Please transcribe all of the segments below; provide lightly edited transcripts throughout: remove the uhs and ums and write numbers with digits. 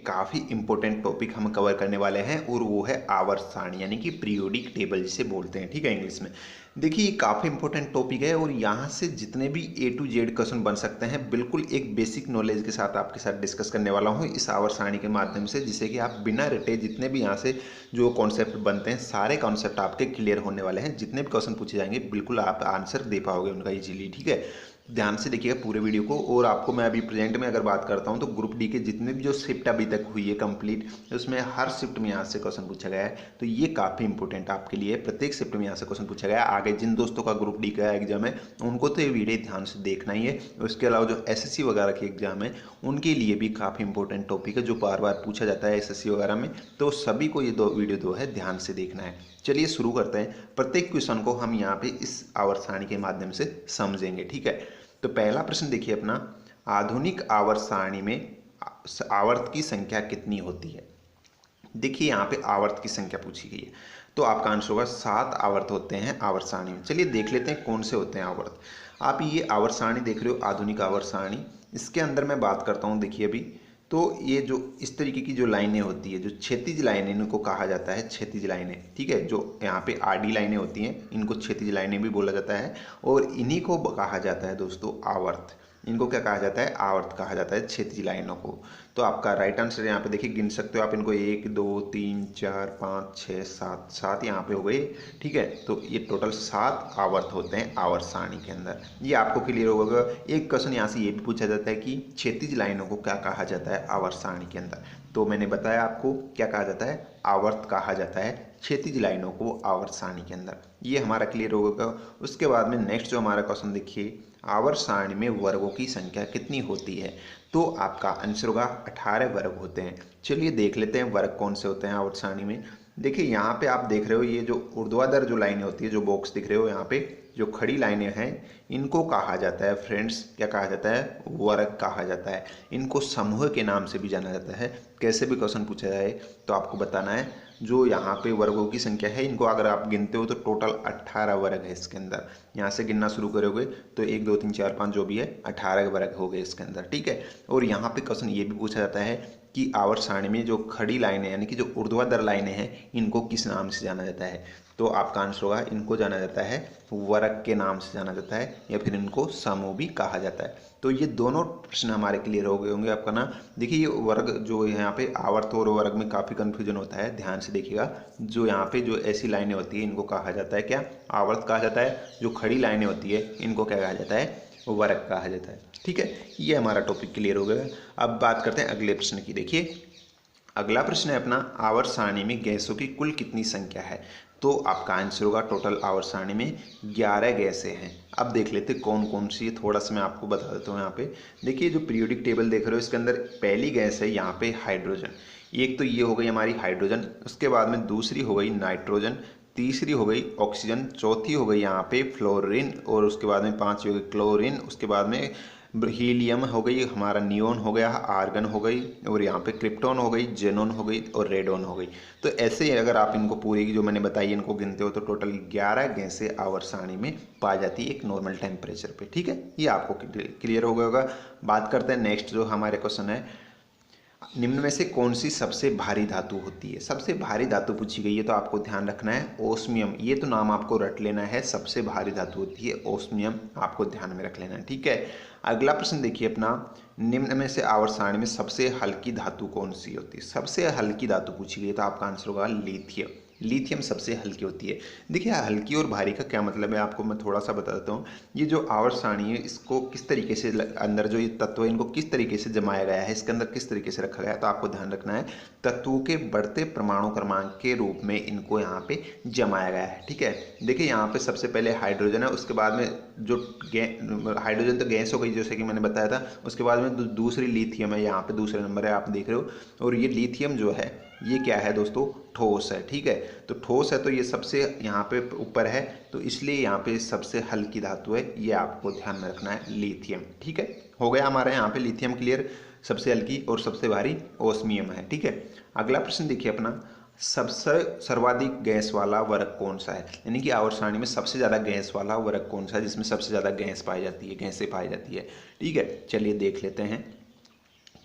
काफ़ी important topic हम cover करने वाले हैं और वो है आवर्त सारणी यानी कि पीरियोडिक टेबल जिसे बोलते हैं। ठीक है, इंग्लिश में। देखिए ये काफ़ी इंपॉर्टेंट टॉपिक है और यहाँ से जितने भी A to Z क्वेश्चन बन सकते हैं बिल्कुल एक बेसिक नॉलेज के साथ आपके साथ डिस्कस करने वाला हूँ इस आवर्त सारणी के माध्यम से, जिससे कि आप बिना रटे जितने भी यहाँ से जो कॉन्सेप्ट बनते हैं सारे कॉन्सेप्ट आपके क्लियर होने वाले हैं। जितने भी क्वेश्चन पूछे जाएंगे बिल्कुल आप आंसर दे पाओगे उनका इजीली। ठीक है, ध्यान से देखिएगा पूरे वीडियो को। और आपको मैं अभी प्रेजेंट में अगर बात करता हूं तो ग्रुप डी के जितने भी जो शिफ्ट अभी तक हुई है कंप्लीट, उसमें हर शिफ्ट में यहाँ से क्वेश्चन पूछा गया है। तो ये काफ़ी इंपॉर्टेंट आपके लिए, प्रत्येक शिफ्ट में यहाँ से क्वेश्चन पूछा गया है। आगे जिन दोस्तों का ग्रुप डी का एग्जाम है उनको तो ये वीडियो ध्यान से देखना ही है। उसके अलावा जो SSC वगैरह के एग्जाम है उनके लिए भी काफ़ी इंपॉर्टेंट टॉपिक है जो बार बार पूछा जाता है SSC वगैरह में। तो सभी को ये वीडियो है ध्यान से देखना है। चलिए शुरू करते हैं। प्रत्येक क्वेश्चन को हम यहाँ पे इस आवर्त सारणी के माध्यम से समझेंगे। ठीक है, तो पहला प्रश्न देखिए अपना, आधुनिक आवर्त सारणी में आवर्त की संख्या कितनी होती है। देखिए यहाँ पे आवर्त की संख्या पूछी गई है तो आपका आंसर होगा 7 आवर्त होते हैं आवर्त सारणी में। चलिए देख लेते हैं कौन से होते हैं आवर्त। आप ये आवर्त सारणी देख रहे हो, आधुनिक आवर्त सारणी। इसके अंदर मैं बात करता हूँ, देखिए अभी तो ये जो इस तरीके की जो लाइनें होती है, जो क्षैतिज लाइनें इनको कहा जाता है क्षैतिज लाइनें। ठीक है, जो यहाँ पे आडी लाइनें होती हैं इनको क्षैतिज लाइनें भी बोला जाता है और इन्हीं को कहा जाता है दोस्तों आवर्त। इनको क्या कहा जाता है, आवर्त कहा जाता है क्षैतिज लाइनों को। तो आपका राइट आंसर यहाँ पे देखिए गिन सकते हो आप इनको, 1 2 3 4 5 6 7 7 यहाँ पे हो गए। ठीक है, तो ये टोटल 7 आवर्त होते हैं आवर्त सारणी के अंदर। ये आपको क्लियर होगा। एक क्वेश्चन यहाँ से ये भी पूछा जाता है कि क्षैतिज लाइनों को क्या कहा जाता है आवर्त सारणी के अंदर। तो मैंने बताया आपको क्या कहा जाता है, आवर्त कहा जाता है क्षैतिज लाइनों को आवर्त सारणी के अंदर। ये हमारा क्लियर होगा। उसके बाद में नेक्स्ट जो हमारा क्वेश्चन देखिए, आवर्त सारणी में वर्गों की संख्या कितनी होती है। तो आपका आंसर होगा 18 वर्ग होते हैं। चलिए देख लेते हैं वर्ग कौन से होते हैं आवर्त सारणी में। देखिए यहाँ पे आप देख रहे हो ये जो ऊर्ध्वाधर जो लाइनें होती है, जो बॉक्स दिख रहे हो यहाँ पे जो खड़ी लाइनें हैं, इनको कहा जाता है फ्रेंड्स, क्या कहा जाता है, वर्ग कहा जाता है। इनको समूह के नाम से भी जाना जाता है। कैसे भी क्वेश्चन पूछा जाए तो आपको बताना है जो यहाँ पे वर्गों की संख्या है, इनको अगर आप गिनते हो तो टोटल 18 वर्ग है इसके अंदर। यहाँ से गिनना शुरू करोगे तो 1 2 3 4 5 जो भी है 18 वर्ग हो गए इसके अंदर। ठीक है, और यहाँ पे क्वेश्चन ये भी पूछा जाता है कि आवर्त सारणी में जो खड़ी लाइनें यानी कि जो ऊर्ध्वाधर लाइनें हैं इनको किस नाम से जाना जाता है। तो आपका आंसर होगा इनको जाना जाता है वर्ग के नाम से जाना जाता है या फिर इनको समूह भी कहा जाता है। तो ये दोनों प्रश्न हमारे क्लियर हो गए होंगे आपका ना। देखिए ये वर्ग जो यहाँ पे आवर्त और वर्ग में काफ़ी कंफ्यूजन होता है, ध्यान से देखिएगा। जो यहाँ पे जो ऐसी लाइनें होती है इनको कहा जाता है क्या, आवर्त कहा जाता है। जो खड़ी लाइनें होती है इनको क्या कहा जाता है, वर्ग कहा जाता है। ठीक है, ये हमारा टॉपिक क्लियर हो गया। अब बात करते हैं अगले प्रश्न की। देखिए अगला प्रश्न है अपना, आवर्त सारणी में गैसों की कुल कितनी संख्या है। तो आपका आंसर होगा टोटल आवर्त सारणी में 11 गैसें हैं। अब देख लेते कौन कौन सी है, थोड़ा सा मैं आपको बता देता हूँ। यहाँ पे देखिए जो पीरियोडिक टेबल देख रहे हो इसके अंदर पहली गैस है यहाँ पे हाइड्रोजन। एक तो ये हो गई हमारी हाइड्रोजन, उसके बाद में दूसरी हो गई नाइट्रोजन, तीसरी हो गई ऑक्सीजन, चौथी हो गई यहाँ पे फ्लोरीन, और उसके बाद में पांचवी हो गई क्लोरीन, उसके बाद में हीलियम हो गई, हमारा नियोन हो गया, आर्गन हो गई, और यहाँ पे क्रिप्टॉन हो गई, जेनोन हो गई और रेडोन हो गई। तो ऐसे ही अगर आप इनको पूरी की जो मैंने बताई इनको गिनते हो तो टोटल 11 गैसें आवर्त सारणी में पाई जाती है एक नॉर्मल टेम्परेचर पे। ठीक है, ये आपको क्लियर हो गया होगा। बात करते हैं नेक्स्ट जो हमारे क्वेश्चन है, निम्न में से कौन सी सबसे भारी धातु होती है। सबसे भारी धातु पूछी गई है तो आपको ध्यान रखना है ओस्मियम। ये तो नाम आपको रट लेना है, सबसे भारी धातु होती है ओस्मियम, आपको ध्यान में रख लेना है। ठीक है, अगला प्रश्न देखिए अपना, निम्न में से आवर्त सारणी में सबसे हल्की धातु कौन सी होती है। सबसे हल्की धातु पूछी गई है तो आपका आंसर होगा लिथियम। लिथियम सबसे हल्की होती है। देखिए हल्की और भारी का क्या मतलब है आपको मैं थोड़ा सा बता देता हूँ। ये जो आवर्त सारणी है इसको किस तरीके से अंदर जो ये तत्व है इनको किस तरीके से जमाया गया है, इसके अंदर किस तरीके से रखा गया है, तो आपको ध्यान रखना है तत्वों के बढ़ते परमाणु क्रमांक के रूप में इनको यहाँ पे जमाया गया है। ठीक है, देखिए यहाँ पे सबसे पहले हाइड्रोजन है, उसके बाद में जो हाइड्रोजन तो गैस हो गई जैसे कि मैंने बताया था, उसके बाद में दूसरी लिथियम है, यहाँ पे दूसरे नंबर है आप देख रहे हो। और ये लिथियम जो है ये क्या है दोस्तों, ठोस है। ठीक है, तो ठोस है तो ये सबसे यहाँ पे ऊपर है, तो इसलिए यहाँ पे सबसे हल्की धातु है, ये आपको ध्यान में रखना है लिथियम। ठीक है, हो गया हमारे यहाँ पे लिथियम क्लियर, सबसे हल्की और सबसे भारी ओस्मियम है। ठीक है, अगला प्रश्न देखिए अपना, सबसे सर्वाधिक गैस वाला वर्ग कौन सा है। यानी कि आवर्त सारणी में सबसे ज़्यादा गैस वाला वर्ग कौन सा है, जिसमें सबसे ज़्यादा गैस पाई जाती है, गैसें पाई जाती है। ठीक है, चलिए देख लेते हैं।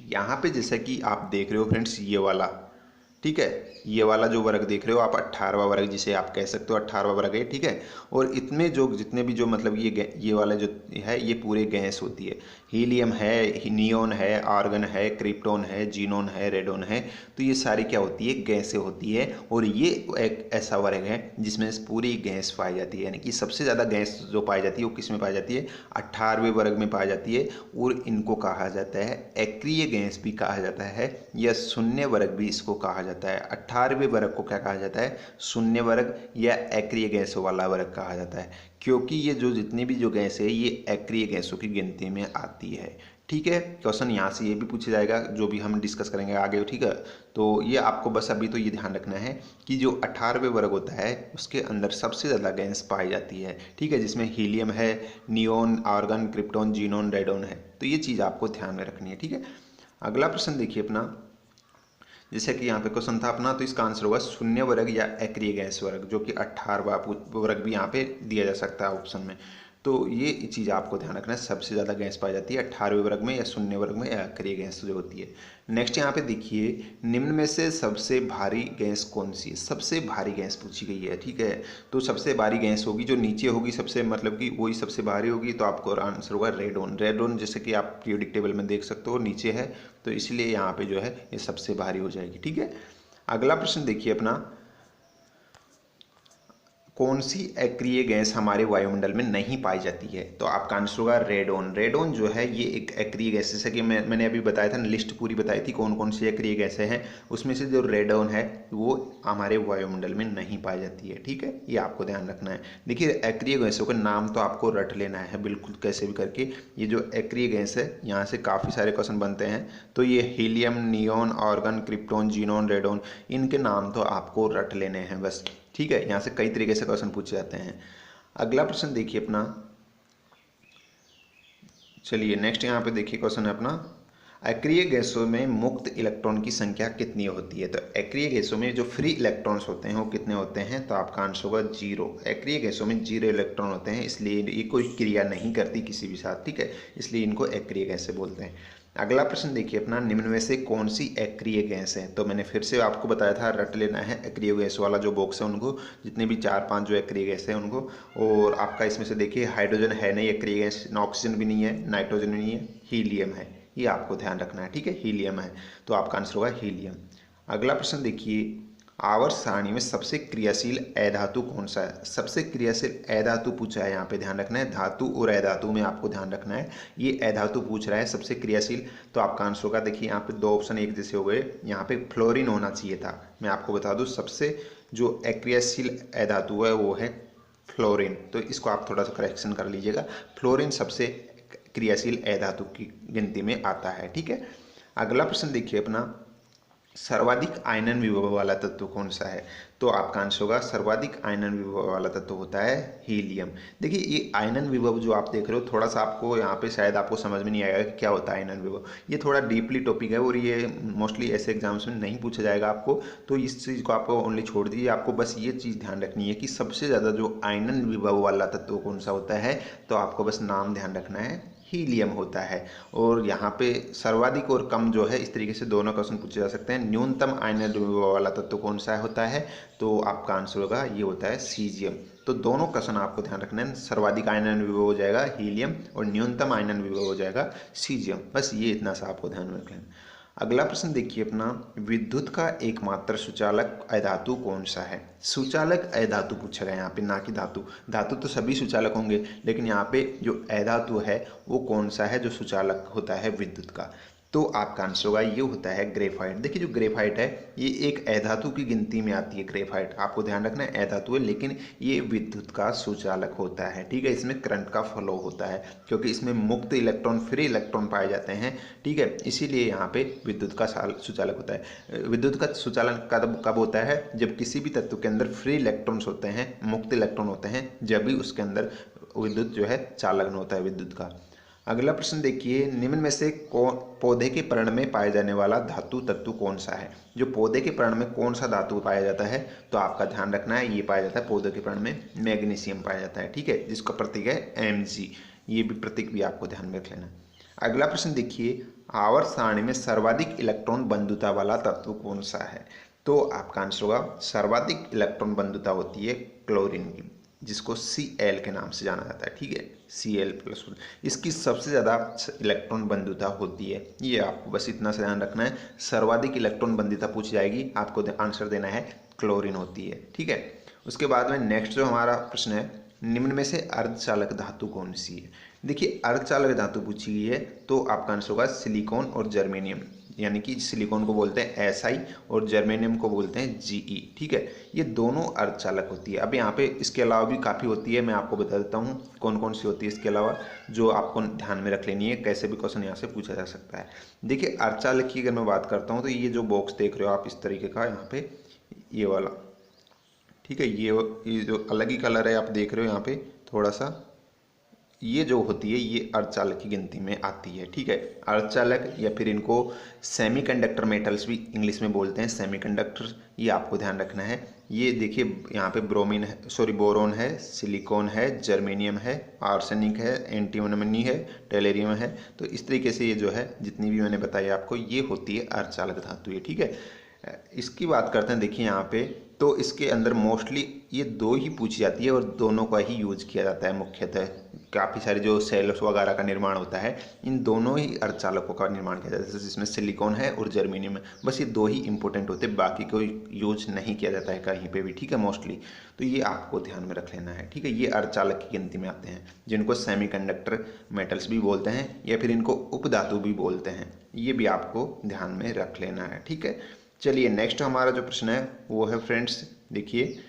यहाँ पे जैसा कि आप देख रहे हो फ्रेंड्स, ये वाला, ठीक है, ये वाला जो वर्ग देख रहे हो आप, 18वां वर्ग जिसे आप कह सकते हो, 18वां वर्ग है, ठीक है। और इतने जो जितने भी जो मतलब ये वाला जो है ये पूरे गैस होती है। हीलियम है, नियोन है, आर्गन है, क्रिप्टॉन है, जीनोन है, रेडोन है, तो ये सारी क्या होती है, गैसें होती है। और ये एक ऐसा वर्ग है जिसमें पूरी गैस पाई जाती है, यानी कि सबसे ज़्यादा गैस जो पाई जाती है वो किस में पाई जाती है, 18वें वर्ग में पाई जाती है। और इनको कहा जाता है एक्रिय गैस भी कहा जाता है, या शून्य वर्ग भी इसको कहा जाता है। 18वें वर्ग को क्या कहा जाता है, शून्य वर्ग या एक्रिय गैसों वाला वर्ग कहा जाता है, क्योंकि ये जो जितनी भी जो गैस है ये एक्रिय गैसों की गिनती में आती है। ठीक है, क्वेश्चन यहाँ से ये भी पूछा जाएगा जो भी हम डिस्कस करेंगे आगे, ठीक है। तो ये आपको बस अभी तो ये ध्यान रखना है कि जो 18वें वर्ग होता है उसके अंदर सबसे ज़्यादा गैस पाई जाती है, ठीक है, जिसमें हीलियम है, neon, argon, krypton, xenon, radon है। तो ये चीज़ आपको ध्यान में रखनी है, ठीक है। अगला प्रश्न देखिए अपना, जैसे कि यहाँ पे क्वेश्चन था अपना, तो इसका आंसर होगा शून्य वर्ग या एक्रिय गैस वर्ग, जो कि 18वां वर्ग भी यहाँ पे दिया जा सकता है ऑप्शन में। तो ये चीज़ आपको ध्यान रखना है, सबसे ज़्यादा गैस पाई जाती है 18वें वर्ग में या शून्य वर्ग में या एक्रिय गैस जो होती है। नेक्स्ट यहाँ पे देखिए, निम्न में से सबसे भारी गैस कौन सी है, सबसे भारी गैस पूछी गई है, ठीक है। तो सबसे भारी गैस होगी जो नीचे होगी सबसे, मतलब कि वही सबसे भारी होगी, तो आपको आंसर होगा रेडोन। रेडोन जैसे कि आप पीरियोडिक टेबल में देख सकते हो नीचे है, तो इसलिए यहाँ पे जो है ये सबसे भारी हो जाएगी, ठीक है। अगला प्रश्न देखिए अपना, कौन सी एक्रिय गैस हमारे वायुमंडल में नहीं पाई जाती है, तो आपका आंसर होगा रेडोन। रेडोन जो है ये एक एक्रिय गैस, जैसे कि मैंने अभी बताया था, लिस्ट पूरी बताई थी कौन कौन सी एक्रिय गैसें हैं, उसमें से जो रेडोन है वो हमारे वायुमंडल में नहीं पाई जाती है, ठीक है, ये आपको ध्यान रखना है। देखिए एक्रिय गैसों का नाम तो आपको रट लेना है बिल्कुल कैसे भी करके। ये जो एक्रिय गैस है यहाँ से काफ़ी सारे क्वेश्चन बनते हैं, तो ये helium, neon, argon, krypton, xenon, radon, इनके नाम तो आपको रट लेने हैं बस, ठीक है। यहाँ से कई तरीके से क्वेश्चन पूछे जाते हैं। अगला प्रश्न देखिए अपना, चलिए नेक्स्ट यहाँ पे देखिए क्वेश्चन है अपना, एक्रिय गैसों में मुक्त इलेक्ट्रॉन की संख्या कितनी होती है, तो एक्रिय गैसों में जो फ्री इलेक्ट्रॉन्स होते हैं वो कितने होते हैं, तो आपका आंसर होगा 0। एक्रिय गैसों में 0 इलेक्ट्रॉन होते हैं, इसलिए ये कोई क्रिया नहीं करती किसी भी साथ, ठीक है, इसलिए इनको एक्रिय गैसें बोलते हैं। अगला प्रश्न देखिए अपना, निम्न में से कौन सी एक्रिय गैस है, तो मैंने फिर से आपको बताया था रट लेना है एक्रिय गैस वाला जो बॉक्स है उनको, जितने भी 4-5 जो एक्रिय गैस है उनको। और आपका इसमें से देखिए हाइड्रोजन है नहीं एक्रिय गैस, ऑक्सीजन भी नहीं है, नाइट्रोजन भी नहीं है, हीलियम है, ये आपको ध्यान रखना है, ठीक है, हीलियम है, तो आपका आंसर होगा हीलियम। अगला प्रश्न देखिए, आवर्त सारणी में सबसे क्रियाशील अधातु कौन सा है, सबसे क्रियाशील अधातु पूछा है, यहाँ पे ध्यान रखना है, धातु और अधातु में आपको ध्यान रखना है, ये अधातु पूछ रहा है सबसे क्रियाशील, तो आपका आंसर होगा, देखिए यहाँ पे 2 ऑप्शन एक जैसे हो गए, यहाँ पे फ्लोरीन होना चाहिए था। मैं आपको बता दूँ सबसे जो अक्रियाशील अधातु है वो है फ्लोरीन, तो इसको आप थोड़ा सा करेक्शन कर लीजिएगा, फ्लोरीन सबसे क्रियाशील अधातु की गिनती में आता है, ठीक है। अगला प्रश्न देखिए अपना, सर्वाधिक आयनन विभव वाला तत्व कौन सा है, तो आपका आंसर होगा सर्वाधिक आयनन विभव वाला तत्व होता है हीलियम। देखिए ये आयनन विभव जो आप देख रहे हो, थोड़ा सा आपको यहाँ पे शायद आपको समझ में नहीं आएगा कि क्या होता है आयनन विभव, ये थोड़ा डीपली टॉपिक है और ये मोस्टली ऐसे एग्जाम्स में नहीं पूछा जाएगा आपको, तो इस चीज़ को आपको ओनली छोड़ दीजिए। आपको बस ये चीज़ ध्यान रखनी है कि सबसे ज़्यादा जो आयनन विभव वाला तत्व कौन सा होता है, तो आपको बस नाम ध्यान रखना है, हीलियम होता है। और यहाँ पे सर्वाधिक और कम जो है इस तरीके से दोनों क्वेश्चन पूछे जा सकते हैं। न्यूनतम आयनन विभव वाला तत्व कौन सा होता है, तो आपका आंसर होगा ये होता है सीजियम। तो दोनों क्वेश्चन आपको ध्यान रखना है, सर्वाधिक आयनन विभव हो जाएगा हीलियम और न्यूनतम आयनन विभव हो जाएगा सीजियम, बस ये इतना सा आपको ध्यान में रखना है। अगला प्रश्न देखिए अपना, विद्युत का एकमात्र सुचालक अधातु कौन सा है, सुचालक अधातु पूछा गया यहाँ पे, ना कि धातु। धातु तो सभी सुचालक होंगे, लेकिन यहाँ पे जो अधातु है वो कौन सा है जो सुचालक होता है विद्युत का, तो आपका आंसर होगा ये होता है ग्रेफाइट। देखिए जो ग्रेफाइट है ये एक अधातु की गिनती में आती है, ग्रेफाइट आपको ध्यान रखना है अधातु है, लेकिन ये विद्युत का सुचालक होता है, ठीक है, इसमें करंट का फ्लो होता है क्योंकि इसमें मुक्त इलेक्ट्रॉन, फ्री इलेक्ट्रॉन पाए जाते हैं, ठीक है, इसीलिए यहाँ पे विद्युत का सुचालक होता है। विद्युत का सुचालन कब होता है, जब किसी भी तत्व के अंदर फ्री इलेक्ट्रॉन्स होते हैं, मुक्त इलेक्ट्रॉन होते हैं, जब भी उसके अंदर विद्युत जो है चालक होता है विद्युत का। अगला प्रश्न देखिए, निम्न में से पौधे के पर्ण में पाए जाने वाला धातु तत्व कौन सा है, जो पौधे के पर्ण में कौन सा धातु पाया जाता है, तो आपका ध्यान रखना है ये पाया जाता है पौधे के पर्ण में मैग्नीशियम पाया जाता है, ठीक है, जिसका प्रतीक है Mg, ये भी प्रतीक भी आपको ध्यान में रख लेना। अगला प्रश्न देखिए, आवर्त सारणी में सर्वाधिक इलेक्ट्रॉन बंधुता वाला तत्व कौन सा है? तो आपका आंसर होगा सर्वाधिक इलेक्ट्रॉन बंधुता होती है क्लोरीन की, जिसको Cl के नाम से जाना जाता है, ठीक है, Cl+। इसकी सबसे ज़्यादा इलेक्ट्रॉन बंधुता होती है, ये आपको बस इतना सा ध्यान रखना है। सर्वाधिक इलेक्ट्रॉन बंधुता पूछी जाएगी, आपको आंसर देना है क्लोरीन होती है, ठीक है। उसके बाद में नेक्स्ट जो हमारा प्रश्न है, निम्न में से अर्धचालक धातु कौन सी है? देखिए अर्धचालक धातु पूछी गई है तो आपका आंसर होगा सिलिकॉन और जर्मेनियम, यानी कि सिलिकॉन को बोलते हैं Si और जर्मेनियम को बोलते हैं Ge, ठीक है। ये दोनों अर्धचालक होती है। अब यहाँ पे इसके अलावा भी काफ़ी होती है, मैं आपको बता देता हूँ कौन कौन सी होती है इसके अलावा, जो आपको ध्यान में रख लेनी है, कैसे भी क्वेश्चन यहाँ से पूछा जा सकता है। देखिए अर्धचालक की अगर मैं बात करता हूँ तो ये जो बॉक्स देख रहे हो आप इस तरीके का, यहाँ पे ये वाला, ठीक है, ये जो अलग ही कलर है आप देख रहे हो यहाँ पे थोड़ा सा, ये जो होती है ये अर्धचालक की गिनती में आती है, ठीक है। अर्धचालक या फिर इनको सेमीकंडक्टर मेटल्स भी इंग्लिश में बोलते हैं, सेमीकंडक्टर, ये आपको ध्यान रखना है। ये देखिए यहाँ पे ब्रोमीन है, सॉरी बोरोन है, सिलिकॉन है, जर्मेनियम है, आर्सेनिक है, एंटीमनी है, टेलेरियम है। तो इस तरीके से ये जो है जितनी भी मैंने बताई आपको, ये होती है अर्धचालक धातु, ये ठीक है। इसकी बात करते हैं, देखिए यहाँ पे तो इसके अंदर मोस्टली ये दो ही पूछी जाती है और दोनों का ही यूज किया जाता है मुख्यतः। काफ़ी सारे जो सेल्स वगैरह का निर्माण होता है, इन दोनों ही अर्धचालकों का निर्माण किया जाता है, जिसमें सिलिकॉन है और जर्मेनियम है। बस ये दो ही इंपॉर्टेंट होते हैं, बाकी कोई यूज नहीं किया जाता है कहीं पे भी, ठीक है, मोस्टली। तो ये आपको ध्यान में रख लेना है, ठीक है। ये अर्धचालक की गिनती में आते हैं, जिनको सेमीकंडक्टर मेटल्स भी बोलते हैं या फिर इनको उपधातु भी बोलते हैं। ये भी आपको ध्यान में रख लेना है, ठीक है। चलिए नेक्स्ट हमारा जो प्रश्न है वो है फ्रेंड्स, देखिए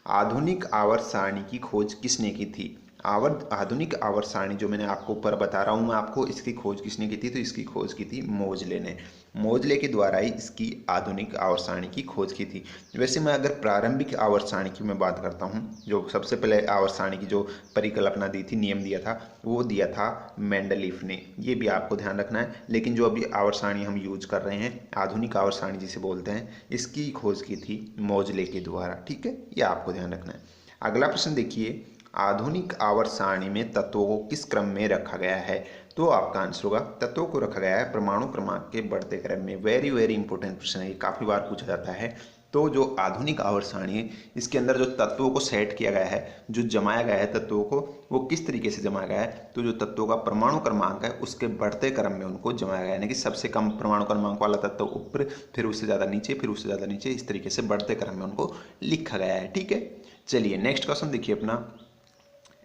आधुनिक आवर्त सारणी की खोज किसने की थी? आधुनिक आवर्त सारणी जो मैंने आपको ऊपर बता रहा हूँ मैं आपको, इसकी खोज किसने की थी? तो इसकी खोज की थी मोजले ने। मोजले के द्वारा ही इसकी आधुनिक आवर्त सारणी की खोज की थी। वैसे मैं अगर प्रारंभिक आवर्त सारणी की मैं बात करता हूँ, जो सबसे पहले आवर्त सारणी की जो परिकल्पना दी थी, नियम दिया था, वो दिया था मेंडलीफ ने। ये भी आपको ध्यान रखना है। लेकिन जो अभी आवर्त सारणी हम यूज कर रहे हैं, आधुनिक आवर्त सारणी जिसे बोलते हैं, इसकी खोज की थी मोजले के द्वारा, ठीक है, ये आपको ध्यान रखना है। अगला प्रश्न देखिए, आधुनिक आवर्त सारणी में तत्वों को किस क्रम में रखा गया है? तो आपका आंसर होगा तत्वों को रखा गया है परमाणु क्रमांक के बढ़ते क्रम में। वेरी वेरी इंपॉर्टेंट प्रश्न है, ये काफ़ी बार पूछा जाता है। तो जो आधुनिक आवर्त सारणी है, इसके अंदर जो तत्वों को सेट किया गया है, जो जमाया गया है तत्वों को, वो किस तरीके से जमाया गया है? तो जो तत्वों का परमाणु क्रमांक है उसके बढ़ते क्रम में उनको जमाया गया है, यानी कि सबसे कम परमाणु क्रमांक वाला तत्व ऊपर, फिर उससे ज़्यादा नीचे, फिर उससे ज़्यादा नीचे, इस तरीके से बढ़ते क्रम में उनको लिखा गया है, ठीक है। चलिए नेक्स्ट क्वेश्चन देखिए अपना,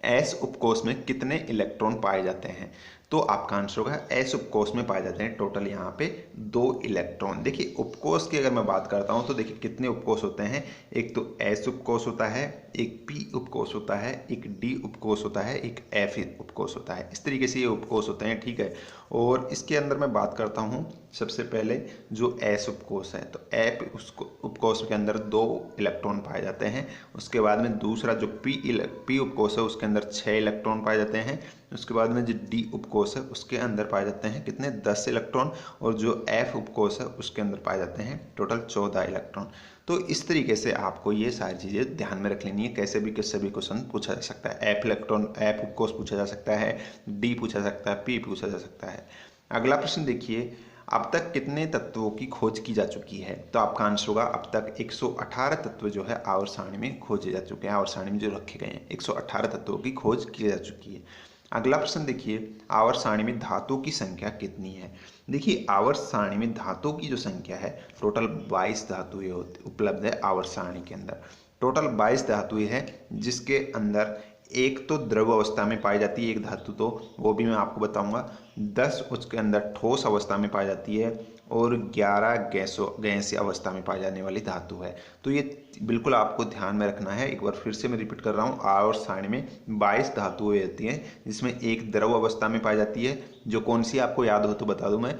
एस उपकोष में कितने इलेक्ट्रॉन पाए जाते हैं? तो आपका आंसर होगा एस उपकोष में पाए जाते हैं टोटल यहाँ पे 2 इलेक्ट्रॉन। देखिए उपकोष की अगर मैं बात करता हूँ तो देखिए कितने उपकोष होते हैं, एक तो एस उपकोष होता है, एक पी उपकोष होता है, एक डी उपकोष होता है, एक एफ उपकोष होता है। इस तरीके से ये उपकोष होते हैं, ठीक है। और इसके अंदर मैं बात करता हूँ सबसे पहले जो एस उपकोष है, तो एफ उपकोष के अंदर 2 इलेक्ट्रॉन पाए जाते हैं। उसके बाद में दूसरा जो पी उपकोष है उसके अंदर 6 इलेक्ट्रॉन पाए जाते हैं। उसके बाद में जो डी उपकोष है उसके अंदर पाए जाते हैं कितने, 10 इलेक्ट्रॉन। और जो एफ उपकोष है उसके अंदर पाए जाते हैं टोटल 14 इलेक्ट्रॉन। तो इस तरीके से आपको ये सारी चीज़ें ध्यान में रख लेनी है, कैसे भी किससे भी क्वेश्चन पूछा जा सकता है। एफ उपकोष पूछा जा सकता है, डी पूछा सकता है, पी पूछा जा सकता है। अगला प्रश्न देखिए, अब तक कितने तत्वों की खोज की जा चुकी है? तो आपका आंसर होगा अब तक 118 तत्व जो है आवर्त सारणी में खोजे जा चुके हैं, आवर्त सारणी में जो रखे गए हैं 118 तत्वों की खोज की जा चुकी है। अगला प्रश्न देखिए, आवर्त सारणी में धातुओं की संख्या कितनी है? देखिए आवर्त सारणी में धातुओं की जो संख्या है टोटल 22 धातुएं उपलब्ध है आवर्त सारणी के अंदर। टोटल 22 धातुएं हैं, जिसके अंदर एक तो द्रव अवस्था में पाई जाती है एक धातु, तो वो भी मैं आपको बताऊंगा। 10 उसके अंदर ठोस अवस्था में पाई जाती है और 11 गैसीय अवस्था में पाई जाने वाली धातु है। तो ये बिल्कुल आपको ध्यान में रखना है। एक बार फिर से मैं रिपीट कर रहा हूँ, आवर्त सारणी में 22 धातुएं होती हैं, जिसमें एक द्रव अवस्था में पाई जाती है, जो कौन सी आपको याद हो तो बता दूं मैं,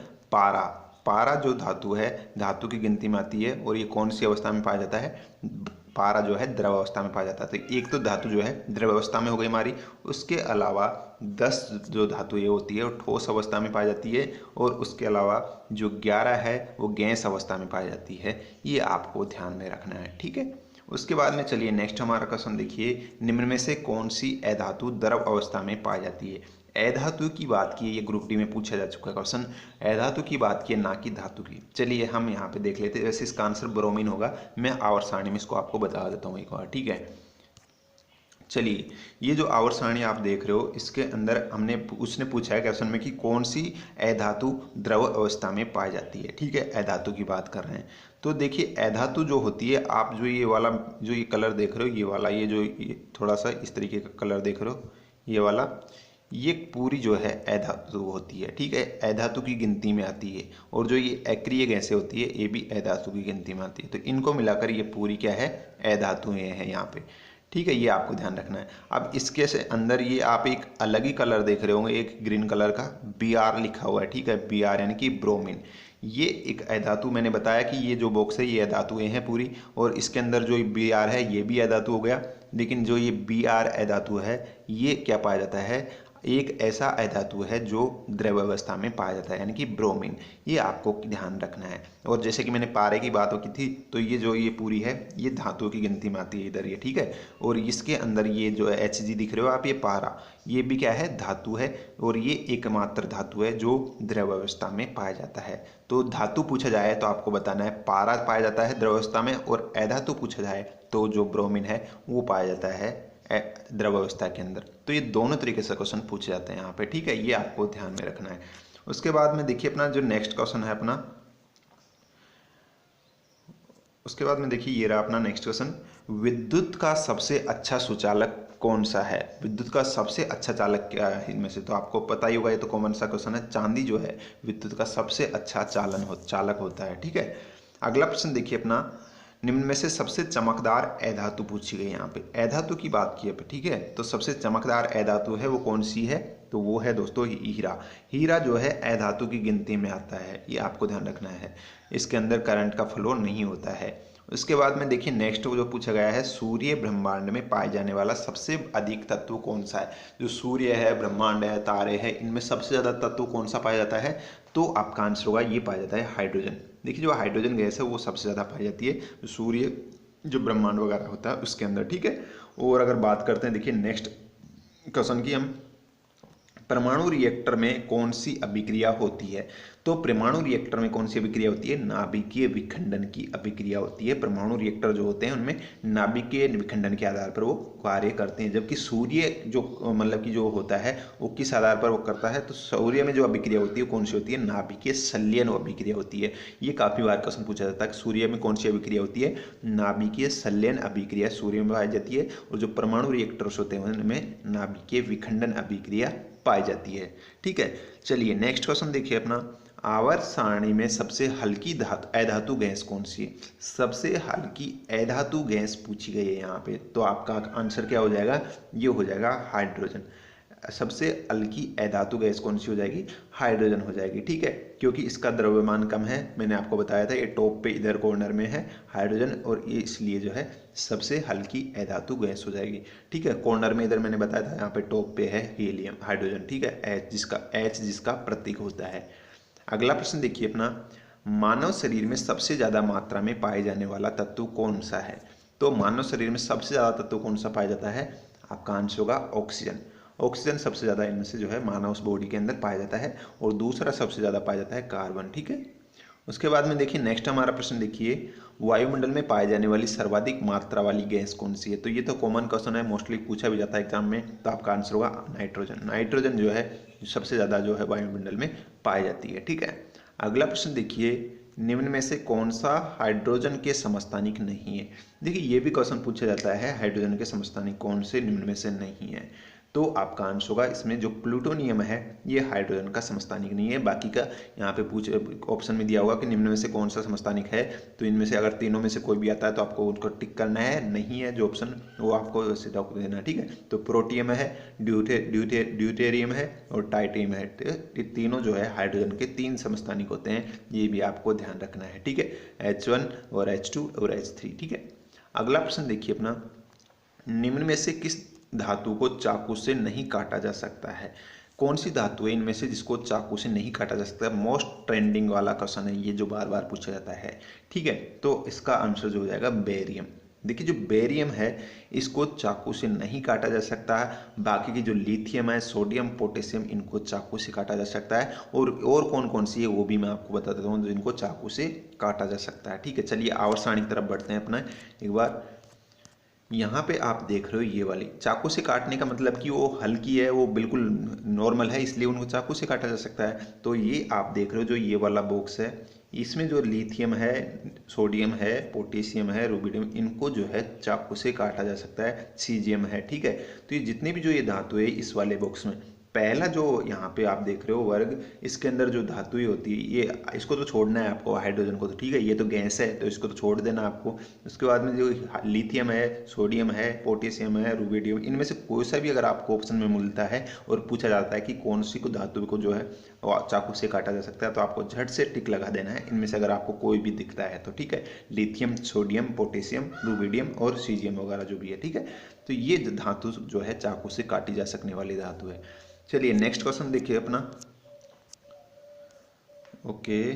पारा जो धातु है धातु की गिनती में आती है। और ये कौन सी अवस्था में पाया जाता है? पारा जो है द्रव अवस्था में पाया जाता है। तो एक तो धातु जो है द्रव अवस्था में हो गई हमारी, उसके अलावा 10 जो धातु ये होती है वो ठोस अवस्था में पाई जाती है, और उसके अलावा जो 11 है वो गैस अवस्था में पाई जाती है। ये आपको ध्यान में रखना है, ठीक है। उसके बाद में चलिए नेक्स्ट हमारा क्वेश्चन देखिए, निम्न में से कौन सी अधातु द्रव अवस्था में पाई जाती है? अधातु की बात की है, ये ग्रुप डी में पूछा जा चुका है क्वेश्चन। अधातु की बात की है, ना कि धातु की। चलिए हम यहाँ पे देख लेते हैं। वैसे इसका आंसर ब्रोमीन होगा। मैं आवर्त सारणी में इसको आपको बता देता हूँ एक बार, ठीक है। चलिए, ये जो आवर्त सारणी आप देख रहे हो, इसके अंदर उसने पूछा है क्वेश्चन में कि कौन सी अधातु द्रव अवस्था में पाई जाती है, ठीक है। अधातु की बात कर रहे हैं। तो देखिए, अधातु जो होती है, आप जो ये वाला जो ये कलर देख रहे हो, ये वाला, ये थोड़ा सा इस तरीके का कलर देख रहे हो, ये वाला, ये पूरी जो है अधातु होती है, ठीक है। अधातु की गिनती में आती है। और जो ये अक्रिय गैसें होती है, ये भी अधातु की गिनती में आती है। तो इनको मिलाकर ये पूरी क्या है, अधातुएं हैं यहाँ पे, ठीक है। ये आपको ध्यान रखना है। अब इसके से अंदर ये आप एक अलग ही कलर देख रहे होंगे, एक ग्रीन कलर का Br लिखा हुआ है, ठीक है। Br यानी कि ब्रोमीन। ये एक अधातु, मैंने बताया कि ये जो बॉक्स है ये अधातुएं हैं पूरी। और इसके अंदर जो Br है ये भी अधातु हो गया। लेकिन जो ये Br अधातु है, ये क्या पाया जाता है, एक ऐसा अधातु है जो द्रव अवस्था में पाया जाता है, यानी कि ब्रोमीन। ये आपको ध्यान रखना है। और जैसे कि मैंने पारे की बात की थी, तो ये पूरी है, ये धातुओं की गिनती में आती है इधर, ये, ठीक है। और इसके अंदर ये जो Hg दिख रहे हो आप, ये पारा, ये भी क्या है, धातु है। और ये एकमात्र धातु है जो द्रव अवस्था में पाया जाता है। तो धातु पूछा जाए तो आपको बताना है पारा पाया जाता है द्रव अवस्था में, और अधातु पूछा जाए तो जो ब्रोमीन है वो पाया जाता है द्रव अवस्था के अंदर। तो ये दोनों तरीके से क्वेश्चन पूछे जाते हैं यहाँ पे, ठीक है। ये आपको ध्यान में रखना है। उसके बाद में देखिए अपना जो नेक्स्ट क्वेश्चन है अपना, उसके बाद में देखिए ये रहा अपना नेक्स्ट क्वेश्चन। विद्युत का सबसे अच्छा सुचालक कौन सा है? विद्युत का सबसे अच्छा चालक क्या है इनमें से? तो आपको पता ही होगा, ये तो कॉमन सा क्वेश्चन है। चांदी जो है विद्युत का सबसे अच्छा चालक होता है, ठीक है। अगला प्रश्न देखिए अपना, निम्न में से सबसे चमकदार अधातु पूछी गई। यहाँ पे अधातु की बात की है, ठीक है। तो सबसे चमकदार अधातु है वो कौन सी है? तो वो है दोस्तों हीरा। हीरा जो है अधातु की गिनती में आता है, ये आपको ध्यान रखना है। इसके अंदर करंट का फ्लो नहीं होता है। उसके बाद में देखिए नेक्स्ट जो पूछा गया है, सूर्य ब्रह्मांड में पाए जाने वाला सबसे अधिक तत्व कौन सा है? जो सूर्य है, ब्रह्मांड है, तारे हैं, इनमें सबसे ज़्यादा तत्व कौन सा पाया जाता है? तो आपका आंसर होगा ये पाया जाता है हाइड्रोजन। देखिए जो हाइड्रोजन गैस है वो सबसे ज़्यादा पाई जाती है सूर्य, जो ब्रह्मांड वगैरह होता है उसके अंदर, ठीक है। और अगर बात करते हैं देखिए नेक्स्ट क्वेश्चन की, हम परमाणु रिएक्टर में कौन सी अभिक्रिया होती है? तो परमाणु रिएक्टर में कौन सी अभिक्रिया होती है? नाभिकीय विखंडन की अभिक्रिया होती है। परमाणु रिएक्टर जो होते हैं उनमें नाभिकीय विखंडन के आधार पर वो कार्य करते हैं। जबकि सूर्य जो मतलब कि जो होता है वो किस आधार पर वो करता है? तो सूर्य में जो अभिक्रिया होती है वो कौन सी होती है? नाभिकीय संलयन अभिक्रिया होती है। ये काफी बार क्वेश्चन पूछा जाता है कि सूर्य में कौन सी अभिक्रिया होती है? नाभिकीय संलयन अभिक्रिया सूर्य में पाई जाती है। और जो परमाणु रिएक्टर्स होते हैं उनमें नाभिकीय विखंडन अभिक्रिया पाई जाती है, ठीक है। चलिए नेक्स्ट क्वेश्चन देखिए अपना, आवर्त सारणी में सबसे हल्की अधातु गैस कौन सी है? सबसे हल्की अधातु गैस पूछी गई है यहाँ पे। तो आपका आंसर क्या हो जाएगा? ये हो जाएगा हाइड्रोजन। सबसे हल्की अधातु गैस कौन सी हो जाएगी? हाइड्रोजन हो जाएगी, ठीक है। क्योंकि इसका द्रव्यमान कम है, मैंने आपको बताया था, ये टॉप पे इधर कॉर्नर में है हाइड्रोजन, और ये इसलिए जो है सबसे हल्की अधातु गैस हो जाएगी, ठीक है। कॉर्नर में इधर मैंने बताया था, यहाँ पे टॉप पे है हीलियम, हाइड्रोजन, ठीक है। एच जिसका प्रतीक होता है। अगला प्रश्न देखिए अपना, मानव शरीर में सबसे ज्यादा मात्रा में पाए जाने वाला तत्व कौन सा है? तो मानव शरीर में सबसे ज्यादा तत्व कौन सा पाया जाता है? आपका आंसर होगा ऑक्सीजन। ऑक्सीजन सबसे ज़्यादा इनमें से जो है मानव बॉडी के अंदर पाया जाता है। और दूसरा सबसे ज़्यादा पाया जाता है कार्बन, ठीक है। उसके बाद में देखिए नेक्स्ट हमारा प्रश्न देखिए, वायुमंडल में पाए जाने वाली सर्वाधिक मात्रा वाली गैस कौन सी है? तो ये तो कॉमन क्वेश्चन है, मोस्टली पूछा भी जाता है एग्जाम में। तो आपका आंसर होगा नाइट्रोजन। नाइट्रोजन जो है सबसे ज़्यादा जो है वायुमंडल में पाई जाती है, ठीक है। अगला प्रश्न देखिए, निम्न में से कौन सा हाइड्रोजन के समस्थानिक नहीं है? देखिए ये भी क्वेश्चन पूछा जाता है, हाइड्रोजन के समस्थानिक कौन से निम्न में से नहीं है? तो आपका आंसर होगा इसमें जो प्लूटोनियम है ये हाइड्रोजन का समस्थानिक नहीं है। बाकी का यहाँ पे ऑप्शन में दिया होगा कि निम्न में से कौन सा समस्थानिक है। तो इनमें से अगर तीनों में से कोई भी आता है तो आपको उसको टिक करना है, नहीं है जो ऑप्शन वो आपको सीधा देना है, ठीक है। तो प्रोटियम है, ड्यूटेरियम है और टाइटेरियम है। ये तीनों जो है हाइड्रोजन के तीन समस्थानिक होते हैं, ये भी आपको ध्यान रखना है, ठीक है। H1 और H2 और H3, ठीक है। अगला प्रश्न देखिए अपना, निम्न में से किस धातु को चाकू से नहीं काटा जा सकता है? कौन सी धातु है इनमें से जिसको चाकू से नहीं काटा जा सकता? मोस्ट ट्रेंडिंग वाला क्वेश्चन है ये, जो बार बार पूछा जाता है, ठीक है। तो इसका आंसर जो हो जाएगा बेरियम। देखिए जो बेरियम है इसको चाकू से नहीं काटा जा सकता है। बाकी की जो लिथियम है, सोडियम, पोटेशियम, इनको चाकू से काटा जा सकता है। और कौन कौन सी है वो भी मैं आपको बता देता हूँ जिनको चाकू से काटा जा सकता है। ठीक है, चलिए आवर्त सारणी की तरफ बढ़ते हैं अपना एक बार। यहाँ पे आप देख रहे हो ये वाली चाकू से काटने का मतलब कि वो हल्की है, वो बिल्कुल नॉर्मल है, इसलिए उनको चाकू से काटा जा सकता है। तो ये आप देख रहे हो जो ये वाला बॉक्स है, इसमें जो लिथियम है, सोडियम है, पोटेशियम है, रुबिडियम, इनको जो है चाकू से काटा जा सकता है। सीजियम है। ठीक है, तो ये जितने भी जो ये धातु है इस वाले बॉक्स में, पहला जो यहाँ पे आप देख रहे हो वर्ग, इसके अंदर जो धातुएं होती है ये, इसको तो छोड़ना है आपको, हाइड्रोजन को तो। ठीक है, ये तो गैस है तो इसको तो छोड़ देना आपको। उसके बाद में जो लिथियम है, सोडियम है, पोटेशियम है, रुबिडियम, इनमें से कोई सा भी अगर आपको ऑप्शन में मिलता है और पूछा जाता है कि कौन सी को धातु को जो है चाकू से काटा जा सकता है, तो आपको झट से टिक लगा देना है इनमें से अगर आपको कोई भी दिखता है तो। ठीक है, लिथियम, सोडियम, पोटेशियम, रुबिडियम और सीजियम वगैरह जो भी है। ठीक है, तो ये धातु जो है चाकू से काटी जा सकने वाली धातु है। चलिए नेक्स्ट क्वेश्चन देखिए अपना। ओके,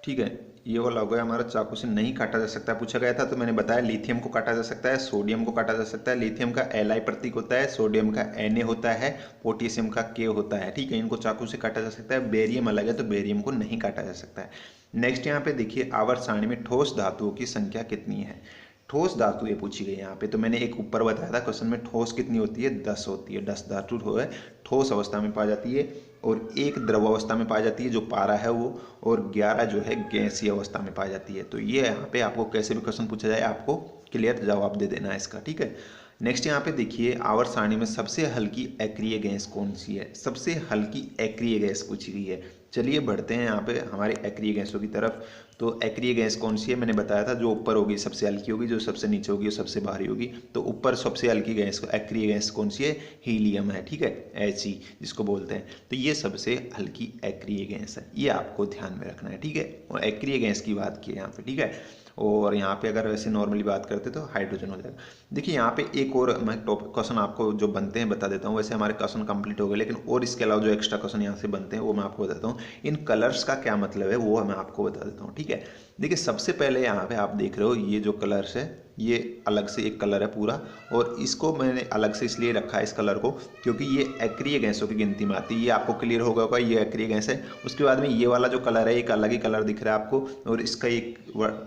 ठीक है, ये वाला हो गया हमारा, चाकू से नहीं काटा जा सकता पूछा गया था। तो मैंने बताया लिथियम को काटा जा सकता है, सोडियम को काटा जा सकता है। लिथियम का Li प्रतीक होता है, सोडियम का Na होता है, पोटेशियम का K होता है। ठीक है, इनको चाकू से काटा जा सकता है। बेरियम अलग है तो बेरियम को नहीं काटा जा सकता है। नेक्स्ट यहाँ पे देखिए, आवर्त सारणी में ठोस धातुओं की संख्या कितनी है। ठोस धातु ये पूछी गई यहाँ पे। तो मैंने एक ऊपर बताया था क्वेश्चन में, ठोस कितनी होती है, 10 होती है। 10 धातु है ठोस अवस्था में पाई जाती है, और एक द्रव अवस्था में पाई जाती है जो पारा है वो, और 11 जो है गैसीय अवस्था में पाई जाती है। तो ये यहाँ पे आपको कैसे भी क्वेश्चन पूछा जाए आपको क्लियर जवाब दे देना है इसका। ठीक है, नेक्स्ट यहाँ पे देखिए, आवर्त सारणी में सबसे हल्की अक्रिय गैस कौन सी है। सबसे हल्की अक्रिय गैस पूछी गई है। चलिए बढ़ते हैं यहाँ पे हमारे अक्रिय गैसों की तरफ। तो अक्रिय गैस कौन सी है, मैंने बताया था जो ऊपर होगी सबसे हल्की होगी, जो सबसे नीचे होगी वो सबसे भारी होगी। तो ऊपर सबसे हल्की गैस अक्रिय गैस कौन सी है, हीलियम है। ठीक है, He जिसको बोलते हैं। तो ये सबसे हल्की अक्रिय गैस है, ये आपको ध्यान में रखना है। ठीक है, और अक्रिय गैस की बात की है यहाँ पे। ठीक है, और यहाँ पे अगर वैसे नॉर्मली बात करते तो हाइड्रोजन हो जाएगा। देखिए यहाँ पे एक और मैं टॉपिक क्वेश्चन आपको जो बनते हैं बता देता हूँ। वैसे हमारे क्वेश्चन कंप्लीट हो गए, लेकिन और इसके अलावा जो एक्स्ट्रा क्वेश्चन यहाँ से बनते हैं वो मैं आपको बताता हूँ। इन कलर्स का क्या मतलब है वो मैं आपको बता देता हूँ। ठीक है, देखिए सबसे पहले यहाँ पे आप देख रहे हो ये जो कलर्स है, ये अलग से एक कलर है पूरा, और इसको मैंने अलग से इसलिए रखा है इस कलर को क्योंकि ये अक्रिय गैसों की गिनती में आती है। ये आपको क्लियर होगा ये अक्रिय गैस है। उसके बाद में ये वाला जो कलर है एक अलग ही कलर दिख रहा है आपको, और इसका एक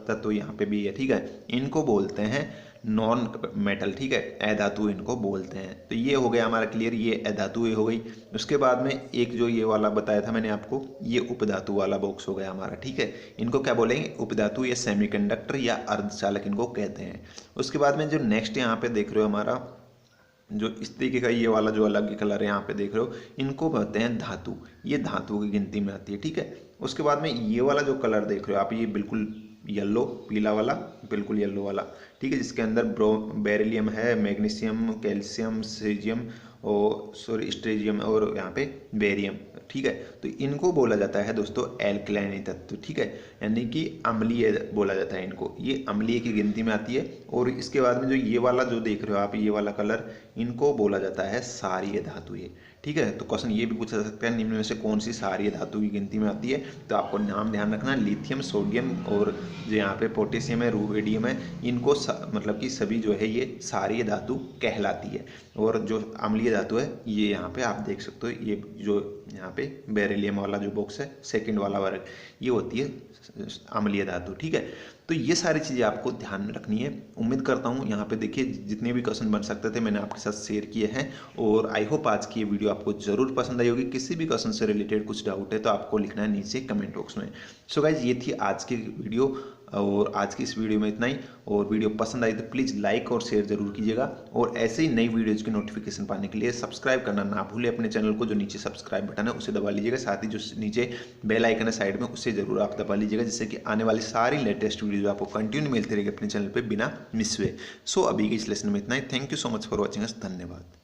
तत्व यहाँ पे भी है। ठीक है, इनको बोलते हैं नॉन मेटल। ठीक है, अधातु इनको बोलते हैं। तो ये हो गया हमारा क्लियर, ये अधातु हो गई। उसके बाद में एक जो ये वाला बताया था मैंने आपको, ये उपधातु वाला बॉक्स हो गया हमारा। ठीक है, इनको क्या बोलेंगे, उपधातु या सेमीकंडक्टर या अर्धचालक इनको कहते हैं। उसके बाद में जो नेक्स्ट यहाँ पे देख रहे हो हमारा जो इस तरीके का ये वाला जो अलग कलर है यहाँ पे देख रहे हो, इनको कहते हैं धातु। ये धातुओं की गिनती में आती है। ठीक है, उसके बाद में ये वाला जो कलर देख रहे हो आप, ये बिल्कुल येलो पीला वाला, बिल्कुल येलो वाला। ठीक है, जिसके अंदर बेरिलियम है, मैग्नीशियम, कैल्शियम, सीजियम और स्ट्रेजियम और यहाँ पे बेरियम। ठीक है, तो इनको बोला जाता है दोस्तों एल्कलाइन तत्व। ठीक है, यानी कि अम्लीय बोला जाता है इनको, ये अम्लीय की गिनती में आती है। और इसके बाद में जो ये वाला जो देख रहे हो आप, ये वाला कलर, इनको बोला जाता है क्षारीय धातु। ये ठीक है, तो क्वेश्चन ये भी पूछा जा सकता है निम्न में से कौन सी क्षारीय धातु की गिनती में आती है। तो आपको नाम ध्यान रखना, लिथियम, सोडियम और जो यहाँ पे पोटेशियम है, रुबिडियम है, इनको मतलब कि सभी जो है ये क्षारीय धातु कहलाती है। और जो अम्लीय धातु है ये यहाँ पे आप देख सकते हो, ये जो यहाँ पे बेरिलियम वाला जो बॉक्स है सेकंड वाला वर्ग, ये होती है अम्लीय धातु। ठीक है, तो ये सारी चीज़ें आपको ध्यान में रखनी है। उम्मीद करता हूँ यहाँ पे देखिए जितने भी क्वेश्चन बन सकते थे मैंने आपके साथ शेयर किए हैं, और आई होप आज की ये वीडियो आपको जरूर पसंद आई होगी। किसी भी क्वेश्चन से रिलेटेड कुछ डाउट है तो आपको लिखना है नीचे कमेंट बॉक्स में। सो गाइज, ये थी आज की वीडियो, और आज की इस वीडियो में इतना ही। और वीडियो पसंद आई तो प्लीज़ लाइक और शेयर जरूर कीजिएगा, और ऐसे ही नई वीडियोज़ की नोटिफिकेशन पाने के लिए सब्सक्राइब करना ना भूलें अपने चैनल को। जो नीचे सब्सक्राइब बटन है उसे दबा लीजिएगा, साथ ही जो नीचे बेल आइकन है साइड में उसे जरूर आप दबा लीजिएगा, जिससे कि आने वाली सारी लेटेस्ट वीडियो आपको कंटिन्यू मिलती रहेगी अपने चैनल पर बिना मिस हुए। सो अभी के इस लेसन में इतना ही। Thank you so much for watching us. धन्यवाद।